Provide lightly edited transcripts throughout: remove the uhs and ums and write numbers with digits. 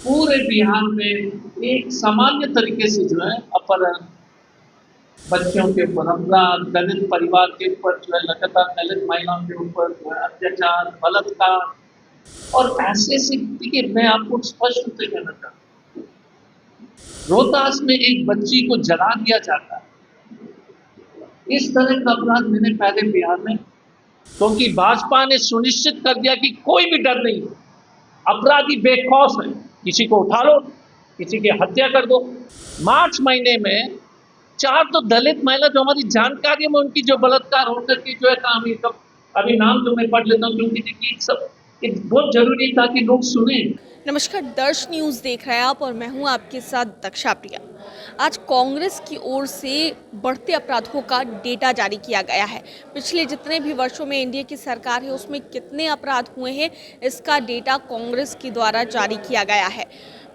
पूरे बिहार में एक सामान्य तरीके से जो है अपहरण, बच्चों के ऊपर अपराध, दलित परिवार के ऊपर जो है लगातार दलित महिलाओं के ऊपर जो है अत्याचार, बलात्कार और ऐसे से देखिए मैं आपको स्पष्ट रूप से कहना चाहता हूँ, रोहतास में एक बच्ची को जला दिया जाता है। इस तरह का अपराध मैंने पहले बिहार में, क्योंकि भाजपा ने सुनिश्चित कर दिया कि कोई भी डर नहीं, अपराधी बेखौफ है, किसी को उठा लो, किसी की हत्या कर दो। मार्च महीने में 4 तो दलित महिला जो हमारी जानकारी में उनकी जो बलात्कार होकर की जो है कहानी, सब अभी नाम तो मैं पढ़ लेता हूँ क्योंकि देखिए सब बहुत जरूरी था कि लोग सुने। नमस्कार, दर्श न्यूज़ देख रहे हैं आप और मैं हूं आपके साथ दक्षा प्रिया। आज कांग्रेस की ओर से बढ़ते अपराधों का डेटा जारी किया गया है। पिछले जितने भी वर्षों में एनडीए की सरकार है उसमें कितने अपराध हुए हैं इसका डेटा कांग्रेस के द्वारा जारी किया गया है।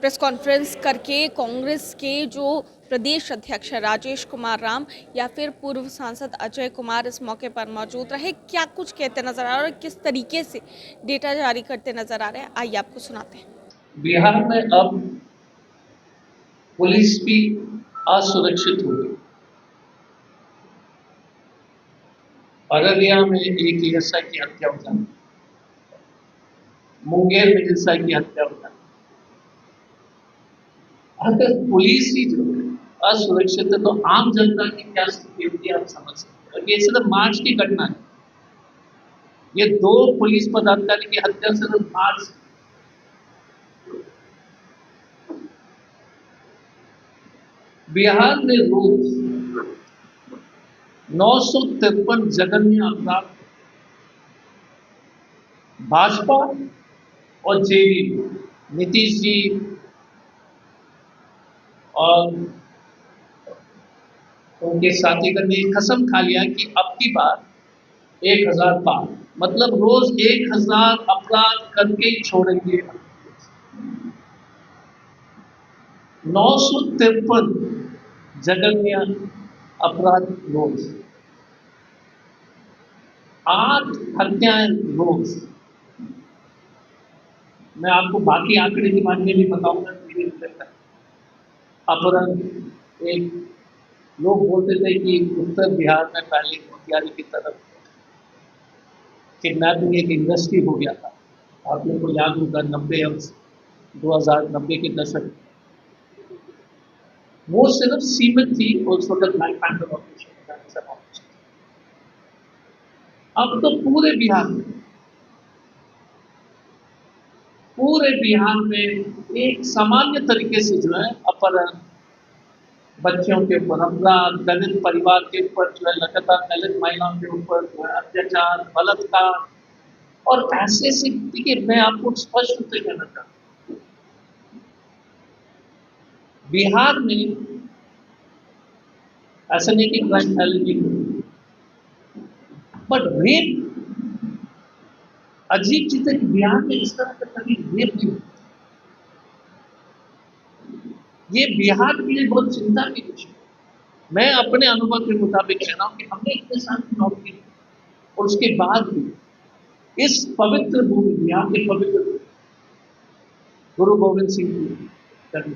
प्रेस कॉन्फ्रेंस करके कांग्रेस के जो प्रदेश अध्यक्ष राजेश कुमार राम या फिर पूर्व सांसद अजय कुमार इस मौके पर मौजूद रहे। क्या कुछ कहते नजर आ रहे हैं और किस तरीके से डेटा जारी करते नजर आ रहे हैं, आइए आपको सुनाते हैं। बिहार में अब पुलिस भी असुरक्षित हो गई। अररिया में एक एएसआई की हत्या हो जाती, मुंगेर में एएसआई की हत्या हो जाती। अगर पुलिस ही जो है असुरक्षित है तो आम जनता की क्या स्थिति होगी आप समझ सकते हैं। ये सिर्फ मार्च की घटना है, ये 2 पुलिस पदाधिकारी की हत्या सिर्फ मार्च। बिहार में रोज 953 जघन्य अपराध भाजपा और जेडीयू, नीतीश जी और उनके साथीगण ने कसम खा लिया कि अब की बार 1000 पार, मतलब रोज 1000 अपराध करके ही छोड़ेंगे। 953 जघन्य अपराध रोज, 8 हत्याएं रोज। मैं आपको बाकी आंकड़े के बारे में भी बताऊंगा धीरे धीरे। अपहरण, एक लोग बोलते थे कि उत्तर बिहार में पहले मोतिहारी की तरफ किडनैपिंग एक इंडस्ट्री हो गया था। आप लोग को याद होगा 90 और 2090 के दशक, वो सिर्फ सीमित थी उस वक्त ब्लैक पैंथर ऑपरेशन। अब तो पूरे बिहार में एक सामान्य तरीके से जो है अपहरण, बच्चों के ऊपर अपराध, दलित परिवार के ऊपर जो है लगातार दलित महिलाओं के ऊपर जो है अत्याचार, बलात्कार और ऐसे से देखिए मैं आपको स्पष्ट रूप से कहना चाहता हूँ, बिहार में ऐसा नहीं कि क्राइम फैलेगी, बट रेप अजीब चीज है कि बिहार में इस तरह का कभी रेप नहीं होता। ये बिहार के लिए बहुत चिंता की विषय है। मैं अपने अनुभव के मुताबिक कह रहा हूं कि हमने इतने साल की नौकरी और उसके बाद भी इस पवित्र भूमि, बिहार के पवित्र गुरु गोविंद सिंह जी जन्म,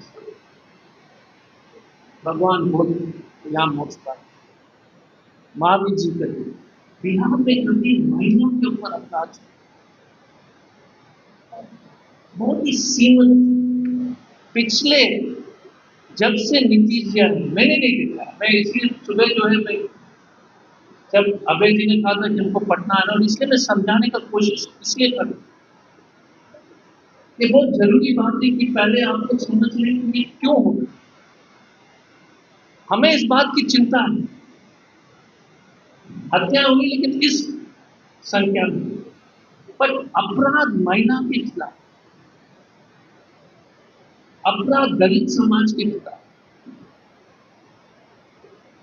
भगवान बुद्ध या मोक्ष, महावीर जी के बिहार में कभी महिलाओं के ऊपर अपराध बहुत ही सीमित। पिछले जब से नीतीश जी आए मैंने नहीं देखा। मैं इसलिए सुबह जो है मैं जब अभय जी ने कहा था कि हमको पटना आना, और इसलिए मैं समझाने का कोशिश इसलिए कर, ये बहुत जरूरी बात है कि पहले आप लोग समझ लें कि क्यों हो। हमें इस बात की चिंता है, हत्या हुई लेकिन किस संख्या में, पर अपराध महिला के खिलाफ, अपराध दलित समाज के खिलाफ,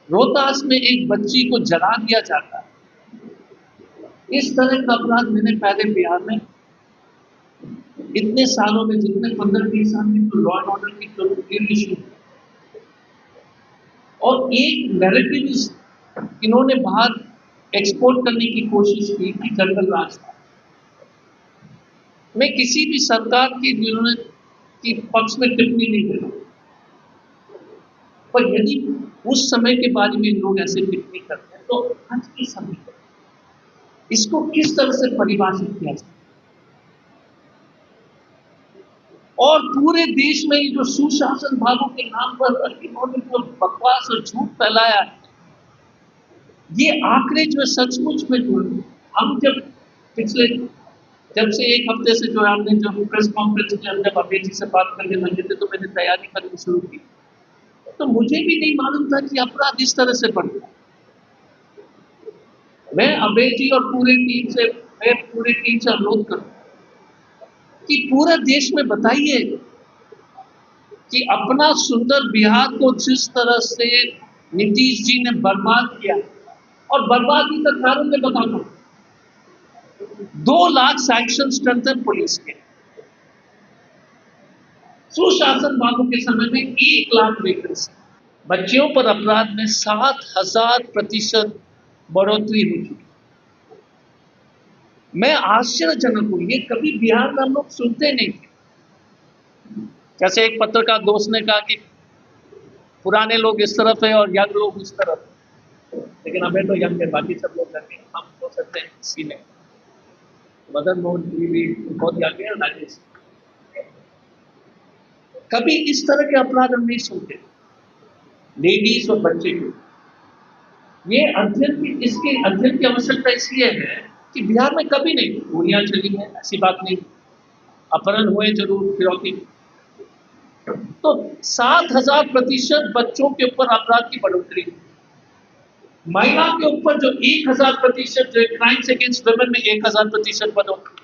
रोहतास में एक बच्ची को जला दिया जाता है। इस तरह का अपराध मैंने पहले बिहार में इतने सालों में, जितने 15-20 साल में, तो लॉ एंड ऑर्डर की जो इशू और एक नैरेटिव इन्होंने बाहर एक्सपोर्ट करने की कोशिश की कि जंगल राज था। मैं किसी भी सरकार की जिन्होंने कि पक्ष में टिप्पणी नहीं देना, पर यदि उस समय के बारे में लोग ऐसे टिप्पणी करते हैं तो आज के समय पर इसको किस तरह से परिभाषित किया जाए? और पूरे देश में ये जो सुशासन भागों के नाम पर इन्होंने जो बकवास और झूठ फैलाया है, ये आंकड़े जो सचमुच में जो हम जब से एक हफ्ते से जो हमने जो प्रेस कॉन्फ्रेंस में हमने अमेठी से बात करने लगे थे तो मैंने तैयारी करनी शुरू की, तो मुझे भी नहीं मालूम था कि अपराध इस तरह से बढ़ता है। मैं अमेठी और पूरी टीम से अनुरोध करूं कि पूरा देश में बताइए कि अपना सुंदर बिहार को जिस तरह से नीतीश जी ने बर्बाद किया, और बर्बादी का कारण मैं बताता हूं, 2 लाख सैंक्शन स्ट्रेंथ है पुलिस के, सुशासन भागों के समय में 1 लाख वैकेंसी, बच्चियों पर अपराध में 7,000% बढ़ोतरी हो चुकी। मैं आश्चर्यजनक हूं, ये कभी बिहार में हम लोग सुनते नहीं थे। जैसे एक पत्रकार दोस्त ने कहा कि पुराने लोग इस तरफ है और यंग लोग उस तरफ, लेकिन हमें तो यंग है, बाकी सब लोग लगे, हम हो सकते हैं किसी ने मदन मोहन जी भी बहुत यंग है, राजेश। कभी इस तरह के अपराध हम नहीं सुनते, लेडीज और बच्चे को। ये इसके अध्ययन की आवश्यकता इसलिए है कि बिहार में कभी नहीं गोलियां चली हैं, ऐसी बात नहीं, अपहरण हुए जरूर, फिरौती, तो 7,000% बच्चों के ऊपर अपराध की बढ़ोतरी, महिला के ऊपर जो 1,000% जो क्राइम्स अगेंस्ट वुमेन में 1,000% बढ़ोतरी,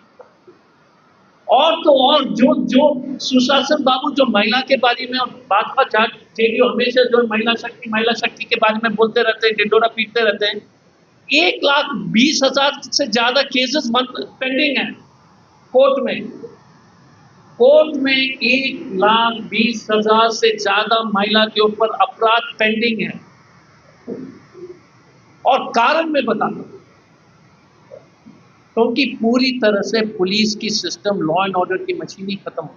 और तो और जो सुशासन बाबू जो महिला के बारे में और भाजपा जेडीयू हमेशा जो महिला शक्ति के बारे में बोलते रहते हैं, ढिंढोरा पीटते रहते हैं, 1,20,000 से ज्यादा केसेस पेंडिंग है कोर्ट में 1,20,000 से ज्यादा महिला के ऊपर अपराध पेंडिंग है। और कारण मैं बताता हूं, क्योंकि पूरी तरह से पुलिस की सिस्टम, लॉ एंड ऑर्डर की मशीन ही खत्म हो गई।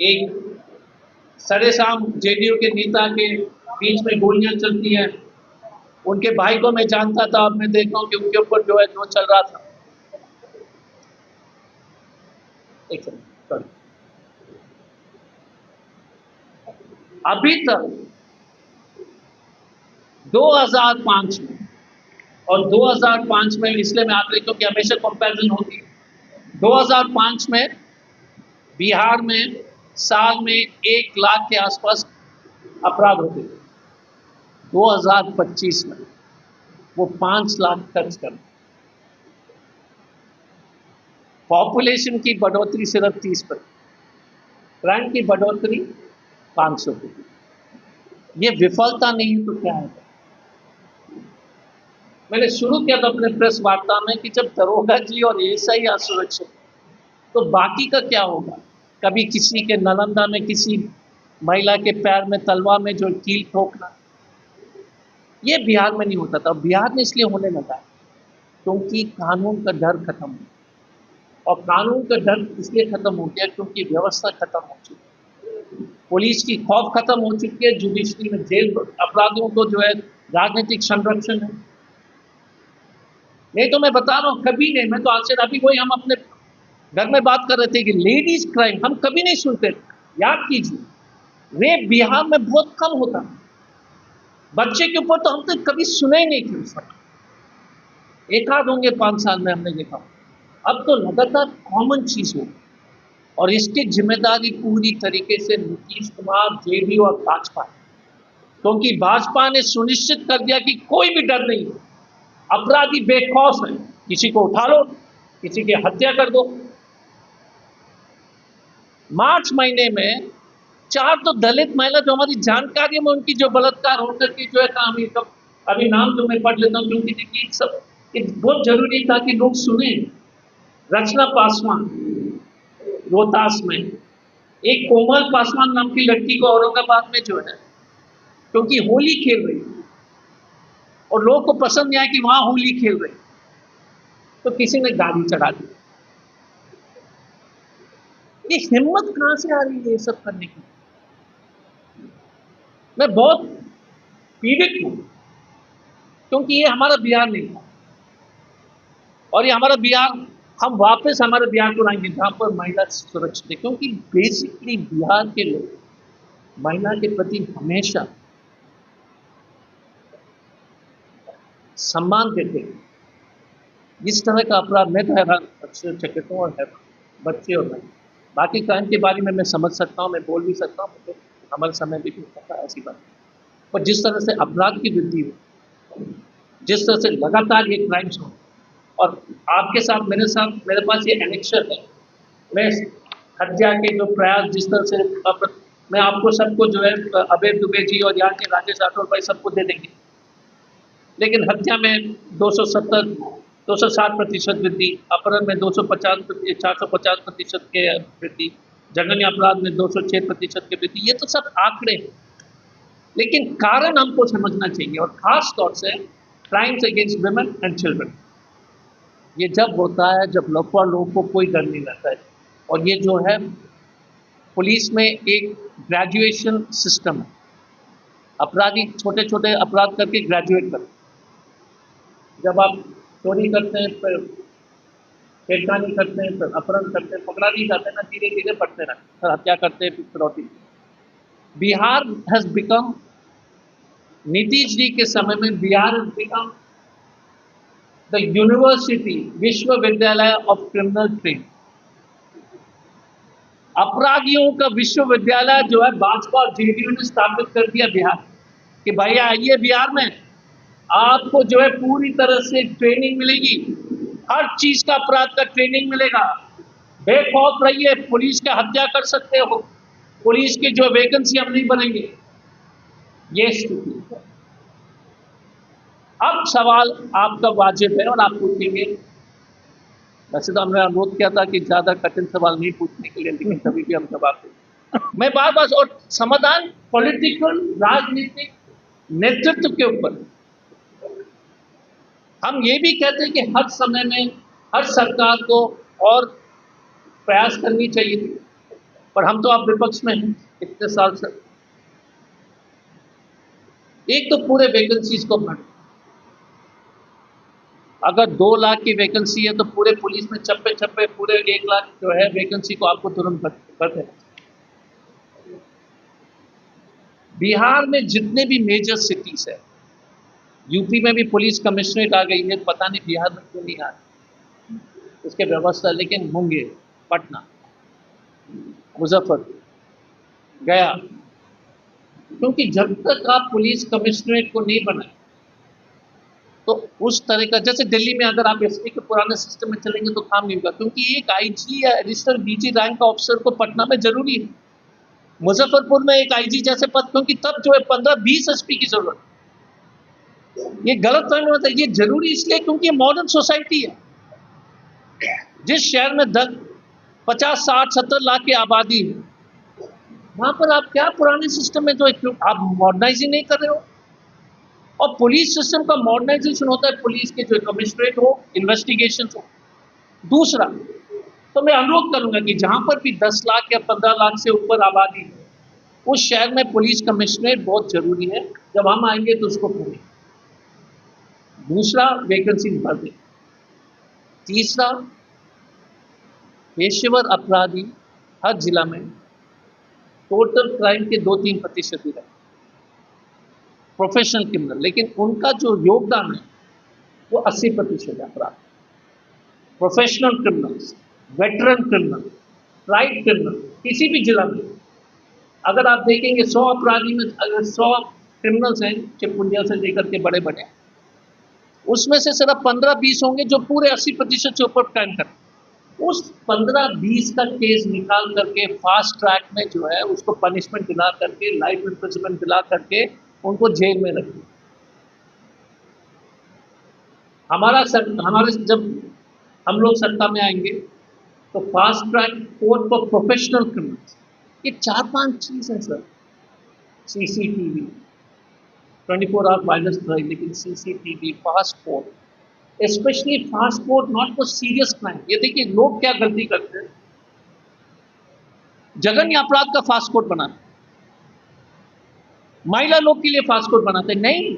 एक सरेआम जेडीयू के नेता के बीच में गोलियां चलती हैं, उनके भाई को मैं जानता था, अब मैं देखता हूं कि उनके ऊपर जो है जो चल रहा था। एक सेकंड, अभी तक 2005 में, और 2005 में इसलिए मैं आप देखता हूं कि हमेशा कंपैरिजन होती है, 2005 में बिहार में साल में 1 लाख के आसपास अपराध होते थे, 2025 में वो 5 लाख टच कर, पॉपुलेशन की बढ़ोतरी सिर्फ 30%, क्राइम की बढ़ोतरी 500%। ये विफलता नहीं है तो क्या है? मैंने शुरू किया था अपने प्रेस वार्ता में कि जब दरोगा जी और एएसआई असुरक्षित तो बाकी का क्या होगा? कभी किसी के नालंदा में किसी महिला के पैर में तलवार में जो कील ठोकना, ये बिहार में नहीं होता था। बिहार में इसलिए होने लगा क्योंकि कानून का डर खत्म हो, और कानून का डर इसलिए खत्म हो गया क्योंकि व्यवस्था खत्म हो चुकी है, पुलिस की खौफ खत्म हो चुकी है, जुडिशरी में जेल अपराधियों को जो है राजनीतिक संरक्षण है। नहीं तो मैं बता रहा हूँ कभी नहीं, मैं तो आज से अभी वही हम अपने घर में बात कर रहे थे कि लेडीज क्राइम हम कभी नहीं सुनते। याद कीजिए, रेप बिहार में बहुत कम होता, बच्चे के ऊपर तो हम तो कभी सुने ही नहीं थे उस वक्त, एक आध होंगे 5 साल में हमने देखा, अब तो लगातार कॉमन चीज हो, और इसकी जिम्मेदारी पूरी तरीके से नीतीश कुमार, जेडीयू और भाजपा, क्योंकि भाजपा ने सुनिश्चित कर दिया कि कोई भी डर नहीं, अपराधी बेखौफ है, किसी को उठा लो, किसी की हत्या कर दो। मार्च महीने में 4 तो दलित महिला जो हमारी जानकारी में उनकी जो बलात्कार होकर की जो है कहानी, तो अभी नाम जो मैं पढ़ लेता हूँ क्योंकि देखिए सब बहुत जरूरी था कि लोग सुने। रचना पासवान रोहतास में, एक कोमल पासवान नाम की लड़की को औरंगाबाद में जो है क्योंकि होली खेल रही और लोगों को पसंद नहीं आया कि वहां होली खेल रही, तो किसी ने गाड़ी चढ़ा दी, ये हिम्मत कहाँ से आ रही है ये सब करने की? मैं बहुत पीड़ित हूं, क्योंकि ये हमारा बिहार नहीं था, और ये हमारा बिहार, हम वापस हमारे बिहार को लाएंगे जहां पर महिला सुरक्षित है, क्योंकि बेसिकली बिहार के लोग महिला के प्रति हमेशा सम्मान देते हैं। इस तरह का अपराध मैं तो हैरान अक्सर चकित हूँ, और हैरान बच्चे और मैं, बाकी क्राइम के बारे में मैं समझ सकता हूँ, मैं बोल भी सकता हूँ, मुझे हमारे समय भी नहीं पता ऐसी बात। पर जिस तरह से अपराध की वृद्धि हो, जिस तरह से लगातार ये क्राइम्स हो, और आपके साथ मेरे पास ये एनेक्शर है, मैं हत्या के जो प्रयास जिस तरह से मैं आपको सबको जो है अभय दुबे जी और यहाँ के राजेश राठौर भाई सबको दे देंगे, लेकिन हत्या में 260% वृद्धि, अपहरण में 450% के वृद्धि, जघन्य अपराध में 206% की वृद्धि। ये तो सब आंकड़े हैं, लेकिन कारण हमको समझना चाहिए, और खास तौर से crimes against women and children. ये जब होता है जब लफड़ा लोगों को कोई डर नहीं रहता है, और ये जो है पुलिस में एक ग्रेजुएशन सिस्टम है, अपराधी छोटे छोटे अपराध करके ग्रेजुएट करते हैं। जब आप चोरी करते हैं, फिर छेड़खानी करते हैं, फिर अपहरण करते हैं, पकड़ा नहीं जाते ना, धीरे धीरे बढ़ते रहते हैं, फिर हत्या करते हैं, फिर फिरौती। बिहार हैज बिकम, नीतीश जी के समय में Bihar has become the university, विश्वविद्यालय ऑफ क्रिमिनल ट्रेन। अपराधियों का विश्वविद्यालय जो है भाजपा और जेडीयू ने स्थापित कर दिया बिहार, कि भैया आइए बिहार में, आपको जो है पूरी तरह से ट्रेनिंग मिलेगी, हर चीज का अपराध का ट्रेनिंग मिलेगा, बेखौफ रहिए, पुलिस का हत्या कर सकते हो, पुलिस की जो वैकेंसी हम नहीं बनेंगे। ये स्थिति है। अब सवाल आपका वाजिब है और आप पूछेंगे, वैसे तो हमने अनुरोध किया था कि ज्यादा कठिन सवाल नहीं पूछने के लिए, लेकिन कभी भी हम जवाब दें। मैं बार बार, और समाधान पॉलिटिकल राजनीतिक नेतृत्व के ऊपर। हम ये भी कहते हैं कि हर समय में हर सरकार को और प्रयास करनी चाहिए थी, पर हम तो आप विपक्ष में हैं इतने साल से। एक तो पूरे वैकेंसीज को भर, अगर 2 लाख की वैकेंसी है तो पूरे पुलिस में चप्पे चप्पे पूरे 1 लाख जो है वैकेंसी को आपको तुरंत भर देना। बिहार में जितने भी मेजर सिटीज है, यूपी में भी पुलिस कमिश्नरेट आ गई है, पता नहीं बिहार में क्यों नहीं आ रही उसके व्यवस्था, लेकिन मुंगेर, पटना, मुजफ्फरपुर, गया, क्योंकि जब तक आप पुलिस कमिश्नरेट को नहीं बनाए तो उस तरह का, जैसे दिल्ली में अगर आप एसपी के पुराने सिस्टम में चलेंगे तो काम नहीं होगा, क्योंकि एक आईजी या एडिशनल डीजी रैंक का ऑफिसर को पटना में जरूरी है, मुजफ्फरपुर में एक आईजी जैसे पद, क्योंकि तब जो है 15-20 एसपी की जरूरत। ये गलत फहमी होता है, ये जरूरी इसलिए क्योंकि ये मॉडर्न सोसाइटी है। जिस शहर में 50, 60, 70 लाख की आबादी है, वहां पर आप क्या पुराने सिस्टम में जो आप मॉडर्नाइजिंग नहीं कर रहे हो। और पुलिस सिस्टम का मॉडर्नाइजेशन होता है पुलिस के जो कमिश्नरेट हो, इन्वेस्टिगेशन हो। दूसरा, तो मैं अनुरोध करूंगा कि जहां पर भी 10 लाख या 15 लाख से ऊपर आबादी है, उस शहर में पुलिस कमिश्नरेट बहुत जरूरी है। जब हम आएंगे तो उसको पूरी। दूसरा, वैकेंसी भर दें। तीसरा, पेशेवर अपराधी हर जिला में टोटल क्राइम के 2-3% ही रहे, प्रोफेशनल क्रिमिनल, लेकिन उनका जो योगदान है वो 80% है अपराध। Professional criminals, veteran criminal, right criminal, किसी भी जिला में अगर आप देखेंगे 100 अपराधी में अगर 100 क्रिमिनल्स हैं चिपुंडिया से लेकर के बड़े बड़े, उसमें से सिर्फ 15-20 होंगे जो पूरे 80% से ऊपर क्राइम करते। उस 15-20 का केस निकाल करके फास्ट ट्रैक में जो है उसको पनिशमेंट दिला करके, लाइफ इम्प्रिजनमेंट दिला करके उनको जेल में रखें। हमारे जब हम लोग सत्ता में आएंगे तो fast track court for professional criminals, ये 4-5 चीज है सर। सीसीटीवी 24 आवर वायरलेस रही, लेकिन CCTV, passport, specially passport not for serious crime. ये देखिए लोग क्या गलती करते हैं, जघन्य अपराध का फास्ट कोड बनाना, महिला लोग के लिए फास्ट कोड बनाते नहीं,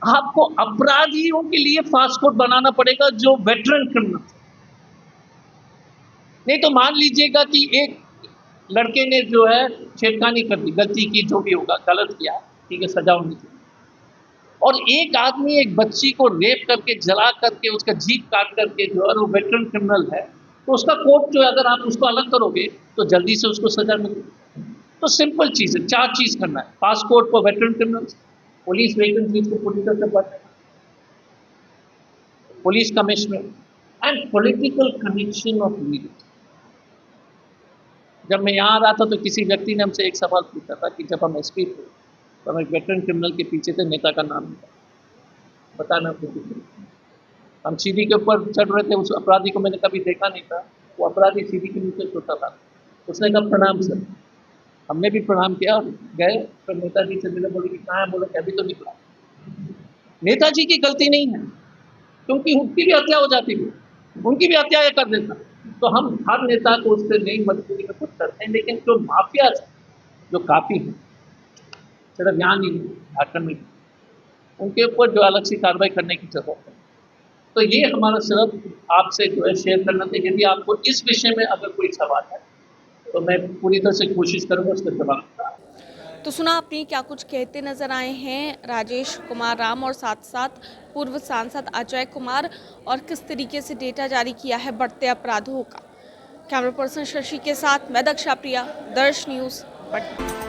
आपको अपराधियों के लिए फास्ट कोड बनाना पड़ेगा जो वेटरन क्रिमिनल। नहीं तो मान लीजिएगा कि एक लड़के ने जो है छेड़खानी कर दी, गलती की, जो भी होगा, गलत किया, ठीक है, सजा होनी चाहिए, और एक आदमी एक बच्ची को रेप करके, जला करके, उसका जीभ काट करके जो है वो वेटरन क्रिमिनल है, तो उसका कोर्ट जो है अगर आप उसको अलग करोगे तो जल्दी से उसको सजा मिलेगी। तो सिंपल चीज़ है, 4 चीज़ करना है: passport for veteran criminals, police vacancies को पूरी तरह से बढ़ाना, police commissioner and political connection of leaders. जब मैं यहाँ आ रहा था तो किसी व्यक्ति ने हमसे एक सवाल पूछा था कि जब हम एसपी थे तो हम एक वेटरन क्रिमिनल के पीछे थे, नेता का नाम नहीं था, बताना आपको। हम सीढ़ी के ऊपर चढ़ रहे थे, उस अपराधी को मैंने कभी देखा नहीं था, वो अपराधी सीढ़ी के नीचे सोता था, उसने कहा प्रणाम सर, हमने भी प्रणाम किया और गए, फिर नेताजी से मिले, बोले कि कहाँ है, बोले कि अभी तो निकला। नेताजी की गलती नहीं है, क्योंकि उनकी भी हत्या हो जाती है, उनकी भी हत्या कर देता। तो हम हर नेता को उससे नहीं मजबूरी में कुछ करते हैं, लेकिन जो माफिया जो काफ़ी है, सिर्फ यहाँ नहीं, झारखंड में, उनके ऊपर जो अलग सी कार्रवाई करने की जरूरत है। तो ये हमारा सिर्फ आपसे जो है शेयर करना था। यदि आपको इस विषय में अगर कोई सवाल है तो मैं पूरी तरह से कोशिश करूँगा उसका जवाब देने का। तो सुना आपने क्या कुछ कहते नजर आए हैं राजेश कुमार राम और साथ साथ पूर्व सांसद अजय कुमार, और किस तरीके से डेटा जारी किया है बढ़ते अपराधों का। कैमरा पर्सन शशि के साथ मैं दक्षा प्रिया, दर्श न्यूज़, पटना।